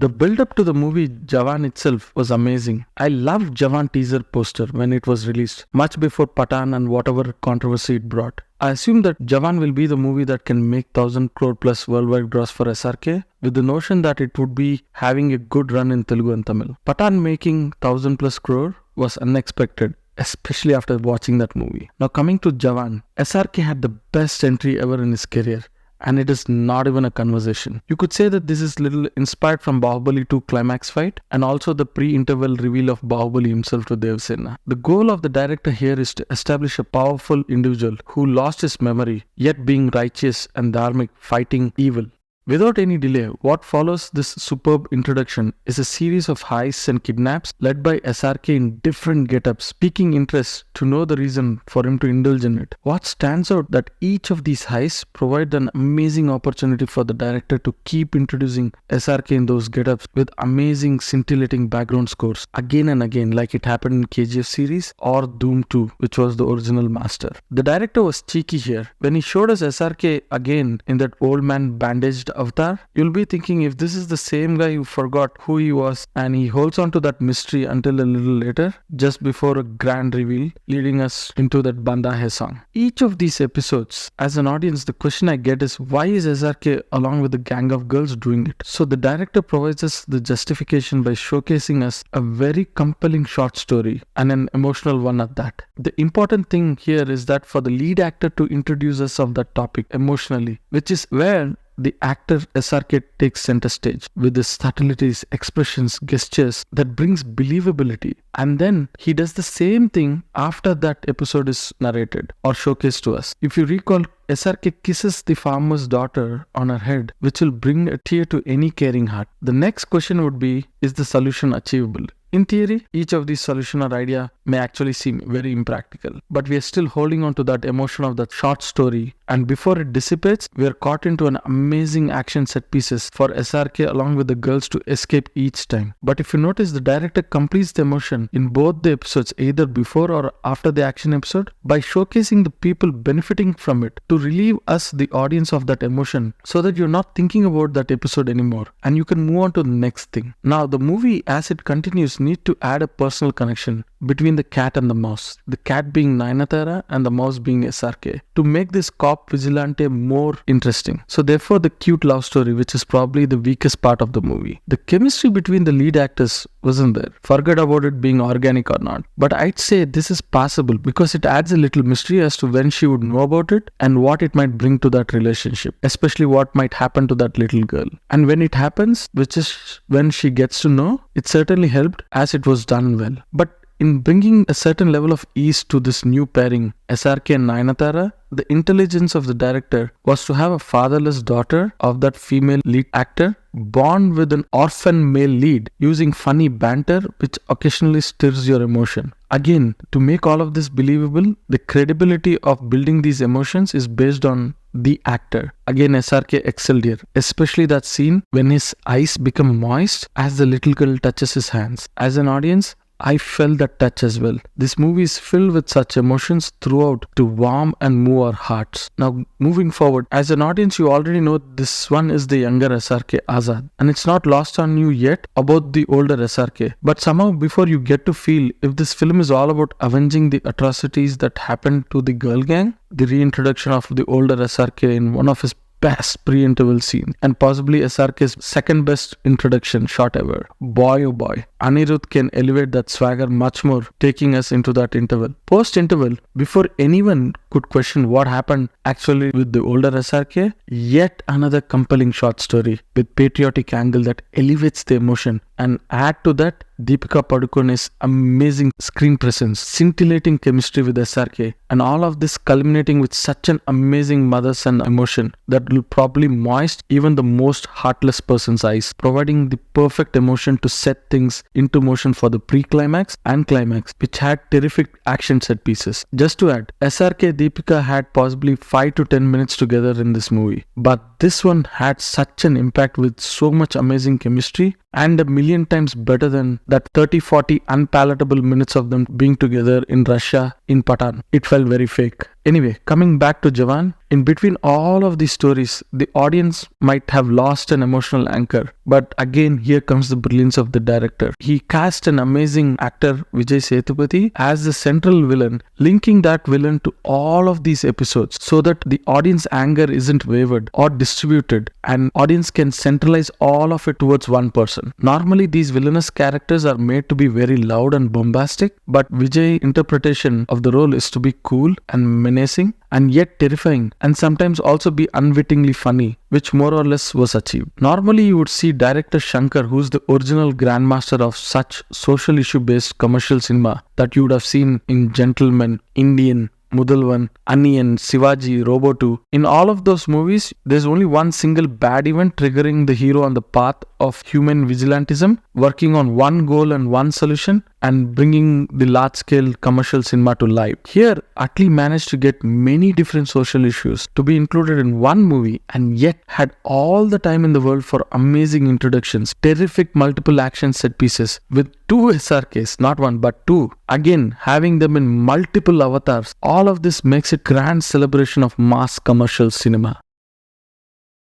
The build up to the movie Jawan itself was amazing. I loved Jawan teaser poster when it was released, much before Pathan and whatever controversy it brought. I assume that Jawan will be the movie that can make 1000 crore plus worldwide gross for SRK, with the notion that it would be having a good run in Telugu and Tamil. Pathan making 1000 plus crore was unexpected, especially after watching that movie. Now coming to Jawan, SRK had the best entry ever in his career. And it is not even a conversation. You could say that this is little inspired from Bahubali 2 climax fight and also the pre-interval reveal of Bahubali himself to Devsena. The goal of the director here is to establish a powerful individual who lost his memory, yet being righteous and dharmic, fighting evil. Without any delay, what follows this superb introduction is a series of heists and kidnaps led by SRK in different get-ups, piquing interest to know the reason for him to indulge in it. What stands out that each of these heists provide an amazing opportunity for the director to keep introducing SRK in those get-ups with amazing scintillating background scores again and again, like it happened in KGF series or Doom 2, which was the original master. The director was cheeky here. When he showed us SRK again in that old man bandaged avatar, you'll be thinking if this is the same guy who forgot who he was and he holds on to that mystery until a little later, just before a grand reveal, leading us into that Banda Hai song. Each of these episodes, as an audience, the question I get is why is SRK along with the gang of girls doing it? So the director provides us the justification by showcasing us a very compelling short story and an emotional one at that. The important thing here is that for the lead actor to introduce us of that topic emotionally, which is where the actor SRK takes center stage with his subtleties, expressions, gestures that brings believability. And then he does the same thing after that episode is narrated or showcased to us. If you recall, SRK kisses the farmer's daughter on her head, which will bring a tear to any caring heart. The next question would be, is the solution achievable? In theory, each of these solution or idea may actually seem very impractical, but we are still holding on to that emotion of that short story, and before it dissipates, we are caught into an amazing action set pieces for SRK along with the girls to escape each time. But if you notice, the director completes the emotion in both the episodes, either before or after the action episode, by showcasing the people benefiting from it to relieve us, the audience, of that emotion, so that you're not thinking about that episode anymore and you can move on to the next thing. Now, the movie as it continues need to add a personal connection between the cat and the mouse, the cat being Nayanthara and the mouse being SRK, to make this cop vigilante more interesting. So therefore the cute love story, which is probably the weakest part of the movie. The chemistry between the lead actors wasn't there. Forget about it being organic or not. But I'd say this is passable because it adds a little mystery as to when she would know about it and what it might bring to that relationship, especially what might happen to that little girl. And when it happens, which is when she gets to know, it certainly helped as it was done well. But in bringing a certain level of ease to this new pairing, SRK and Nayanthara, the intelligence of the director was to have a fatherless daughter of that female lead actor born with an orphan male lead, using funny banter which occasionally stirs your emotion. Again, to make all of this believable, the credibility of building these emotions is based on the actor. Again, SRK excelled here, especially that scene when his eyes become moist as the little girl touches his hands. As an audience, I felt that touch as well. This movie is filled with such emotions throughout to warm and move our hearts. Now, moving forward, as an audience, you already know this one is the younger SRK Azad, and it's not lost on you yet about the older SRK. But somehow, before you get to feel if this film is all about avenging the atrocities that happened to the girl gang, the reintroduction of the older SRK in one of his best pre-interval scene and possibly SRK's second best introduction shot ever. Boy oh boy, Anirudh can elevate that swagger much more, taking us into that interval. Post-interval, before anyone could question what happened actually with the older SRK, yet another compelling short story with patriotic angle that elevates the emotion, and add to that Deepika Padukone's amazing screen presence, scintillating chemistry with SRK, and all of this culminating with such an amazing mother-son emotion that will probably moist even the most heartless person's eyes, providing the perfect emotion to set things into motion for the pre-climax and climax, which had terrific action set pieces. Just to add, SRK Deepika had possibly 5 to 10 minutes together in this movie, but this one had such an impact with so much amazing chemistry and a million times better than that 30-40 unpalatable minutes of them being together in Russia in Pathan. It felt very fake. Anyway, coming back to Jawan, in between all of these stories, the audience might have lost an emotional anchor. But again, here comes the brilliance of the director. He cast an amazing actor, Vijay Sethupathi, as the central villain, linking that villain to all of these episodes so that the audience anger isn't wavered or distributed and audience can centralize all of it towards one person. Normally, these villainous characters are made to be very loud and bombastic, but Vijay's interpretation of the role is to be cool and menacing and yet terrifying, and sometimes also be unwittingly funny, which more or less was achieved. Normally, you would see director Shankar, who's the original grandmaster of such social issue based commercial cinema that you would have seen in Gentleman, Indian, Mudalvan, Onion, Shivaji, Robo 2. In all of those movies, there's only one single bad event triggering the hero on the path of human vigilantism, working on one goal and one solution, and bringing the large-scale commercial cinema to life. Here, Atlee managed to get many different social issues to be included in one movie and yet had all the time in the world for amazing introductions, terrific multiple action set pieces with 2 SRKs, not one but 2. Again, having them in multiple avatars. All of this makes it grand celebration of mass commercial cinema.